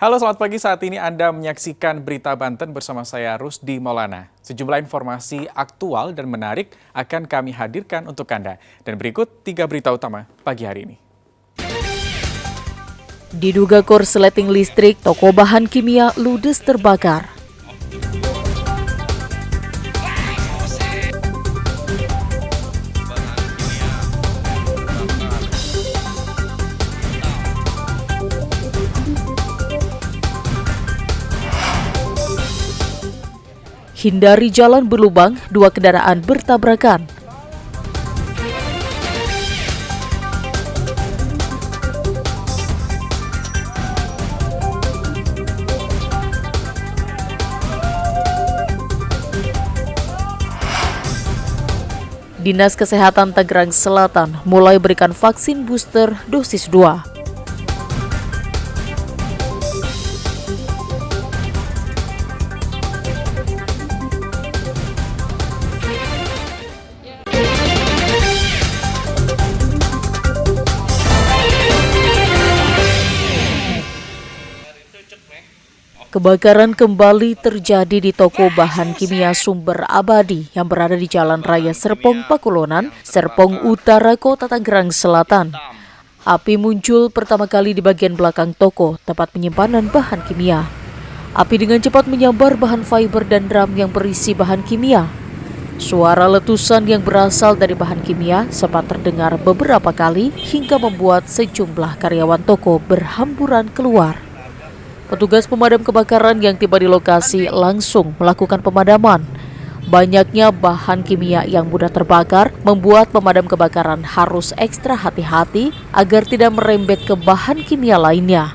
Halo, selamat pagi. Saat ini Anda menyaksikan Berita Banten bersama saya Rusdi Maulana. Sejumlah informasi aktual dan menarik akan kami hadirkan untuk Anda. Dan berikut 3 berita utama pagi hari ini. Diduga korsleting listrik, toko bahan kimia ludes terbakar. Hindari jalan berlubang, 2 kendaraan bertabrakan. Dinas Kesehatan Tangerang Selatan mulai berikan vaksin booster dosis 2. Kebakaran kembali terjadi di toko bahan kimia Sumber Abadi yang berada di Jalan Raya Serpong Pakulonan, Serpong Utara, Kota Tangerang Selatan. Api muncul pertama kali di bagian belakang toko, tempat penyimpanan bahan kimia. Api dengan cepat menyambar bahan fiber dan drum yang berisi bahan kimia. Suara letusan yang berasal dari bahan kimia sempat terdengar beberapa kali hingga membuat sejumlah karyawan toko berhamburan keluar. Petugas pemadam kebakaran yang tiba di lokasi langsung melakukan pemadaman. Banyaknya bahan kimia yang mudah terbakar membuat pemadam kebakaran harus ekstra hati-hati agar tidak merembet ke bahan kimia lainnya.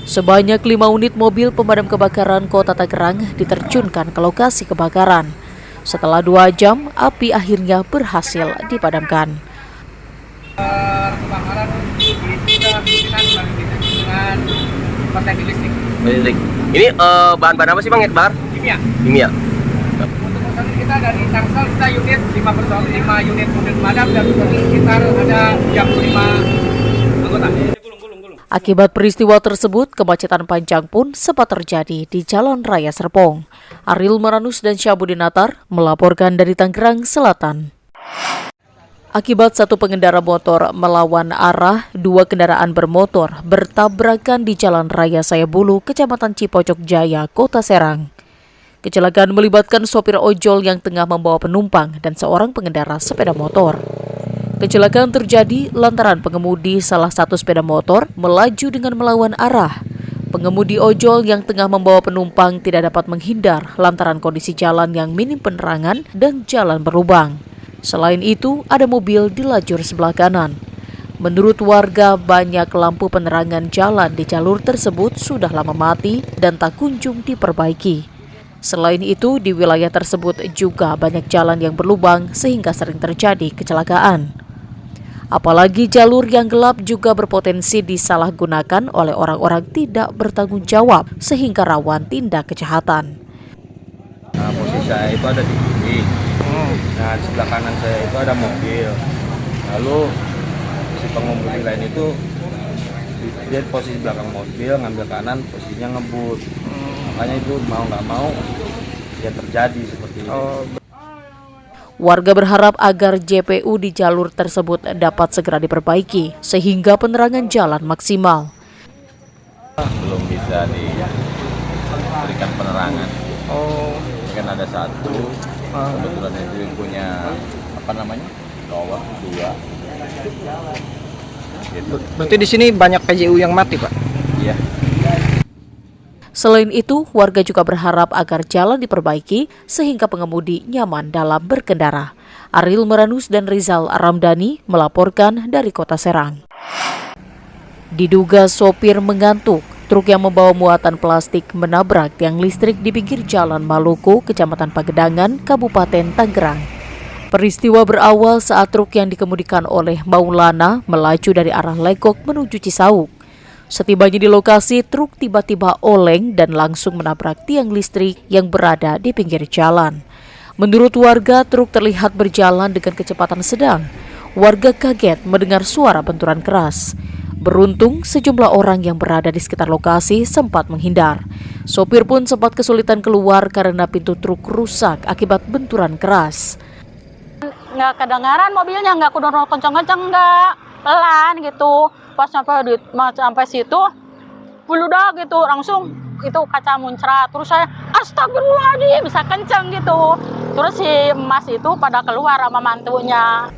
Sebanyak 5 unit mobil pemadam kebakaran Kota Tangerang diterjunkan ke lokasi kebakaran. Setelah 2 jam, api akhirnya berhasil dipadamkan. Kebakaran kita dengan korsleting listrik. Ini bahan-bahan apa sih Bang yang kebakar? Kimia. Untuk personil kita dari Tangsel kita unit 5 personil, 5 unit mobil pemadam dan personil sekitar ada 35 anggota. Akibat peristiwa tersebut, kemacetan panjang pun sempat terjadi di Jalan Raya Serpong. Ariel Maranus dan Syabudin Natar melaporkan dari Tangerang Selatan. Akibat satu pengendara motor melawan arah, 2 kendaraan bermotor bertabrakan di Jalan Raya Sayabulu, Kecamatan Cipocok Jaya, Kota Serang. Kecelakaan melibatkan sopir ojol yang tengah membawa penumpang dan seorang pengendara sepeda motor. Kecelakaan terjadi lantaran pengemudi salah satu sepeda motor melaju dengan melawan arah. Pengemudi ojol yang tengah membawa penumpang tidak dapat menghindar lantaran kondisi jalan yang minim penerangan dan jalan berlubang. Selain itu, ada mobil di lajur sebelah kanan. Menurut warga, banyak lampu penerangan jalan di jalur tersebut sudah lama mati dan tak kunjung diperbaiki. Selain itu, di wilayah tersebut juga banyak jalan yang berlubang sehingga sering terjadi kecelakaan. Apalagi jalur yang gelap juga berpotensi disalahgunakan oleh orang-orang tidak bertanggung jawab sehingga rawan tindak kejahatan. Nah, posisi saya itu ada di kiri. Nah, di sebelah kanan saya itu ada mobil. Lalu si pengemudi lain itu dia di posisi belakang mobil, ngambil kanan, posisinya ngebut. Makanya itu mau nggak mau ya terjadi seperti itu. Warga berharap agar JPU di jalur tersebut dapat segera diperbaiki sehingga penerangan jalan maksimal. Belum bisa diberikan penerangan. Kan ada satu kebetulan itu yang punya tower 2 gitu. Berarti di sini banyak PJU yang mati, Pak? Iya. Selain itu, warga juga berharap agar jalan diperbaiki sehingga pengemudi nyaman dalam berkendara. Ariel Maranus dan Rizal Ramdhani melaporkan dari Kota Serang. Diduga sopir mengantuk, truk yang membawa muatan plastik menabrak tiang listrik di pinggir Jalan Maluku, Kecamatan Pagedangan, Kabupaten Tangerang. Peristiwa berawal saat truk yang dikemudikan oleh Maulana melaju dari arah Lekok menuju Cisauk. Setibanya di lokasi, truk tiba-tiba oleng dan langsung menabrak tiang listrik yang berada di pinggir jalan. Menurut warga, truk terlihat berjalan dengan kecepatan sedang. Warga kaget mendengar suara benturan keras. Beruntung, sejumlah orang yang berada di sekitar lokasi sempat menghindar. Sopir pun sempat kesulitan keluar karena pintu truk rusak akibat benturan keras. Nggak kedengaran mobilnya, nggak kudor kencang-kencang, nggak pelan gitu. Pas sampai situ, buludak gitu, langsung itu kaca muncrat. Terus saya, astagfirullahaladzim, bisa kencang gitu. Terus si emas itu pada keluar sama mantunya.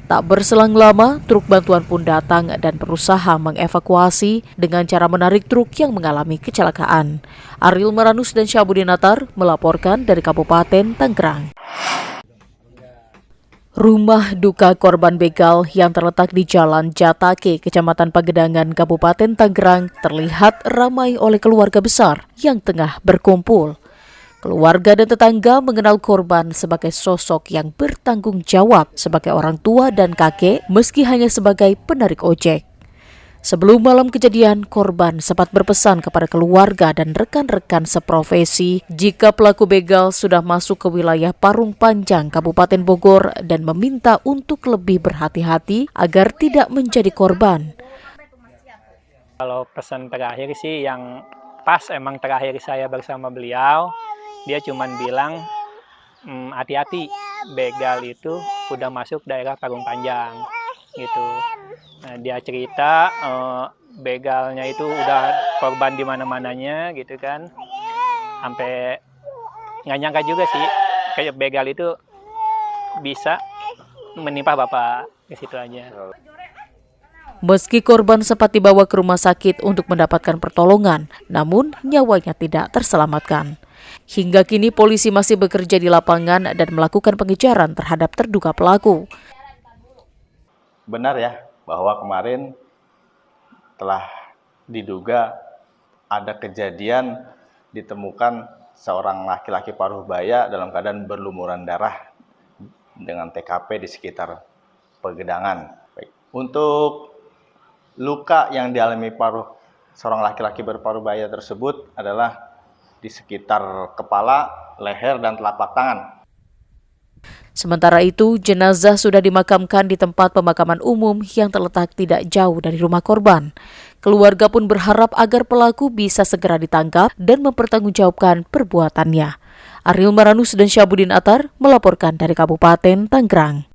Tak berselang lama, truk bantuan pun datang dan berusaha mengevakuasi dengan cara menarik truk yang mengalami kecelakaan. Ariel Meranus dan Syabudinatar melaporkan dari Kabupaten Tangerang. Rumah duka korban begal yang terletak di Jalan Jatake, Kecamatan Pagedangan, Kabupaten Tangerang, terlihat ramai oleh keluarga besar yang tengah berkumpul. Keluarga dan tetangga mengenal korban sebagai sosok yang bertanggung jawab sebagai orang tua dan kakek meski hanya sebagai penarik ojek. Sebelum malam kejadian, korban sempat berpesan kepada keluarga dan rekan-rekan seprofesi jika pelaku begal sudah masuk ke wilayah Parung Panjang, Kabupaten Bogor dan meminta untuk lebih berhati-hati agar tidak menjadi korban. Kalau pesan terakhir sih yang pas emang terakhir saya bersama beliau, dia cuman bilang hati-hati, begal itu udah masuk daerah Parung Panjang gitu. Nah, dia cerita begalnya itu udah korban di mana-mananya gitu kan. Sampai nggak nyangka juga sih kayak begal itu bisa menimpa bapak, ke situ aja. Meski korban sempat dibawa ke rumah sakit untuk mendapatkan pertolongan, namun nyawanya tidak terselamatkan. Hingga kini polisi masih bekerja di lapangan dan melakukan pengejaran terhadap terduga pelaku. Benar ya, bahwa kemarin telah diduga ada kejadian ditemukan seorang laki-laki paruh baya dalam keadaan berlumuran darah dengan TKP di sekitar Pagedangan. Untuk luka yang dialami seorang laki-laki berparuh baya tersebut adalah di sekitar kepala, leher, dan telapak tangan. Sementara itu, jenazah sudah dimakamkan di tempat pemakaman umum yang terletak tidak jauh dari rumah korban. Keluarga pun berharap agar pelaku bisa segera ditangkap dan mempertanggungjawabkan perbuatannya. Ariel Meranus dan Syabudinatar melaporkan dari Kabupaten Tangerang.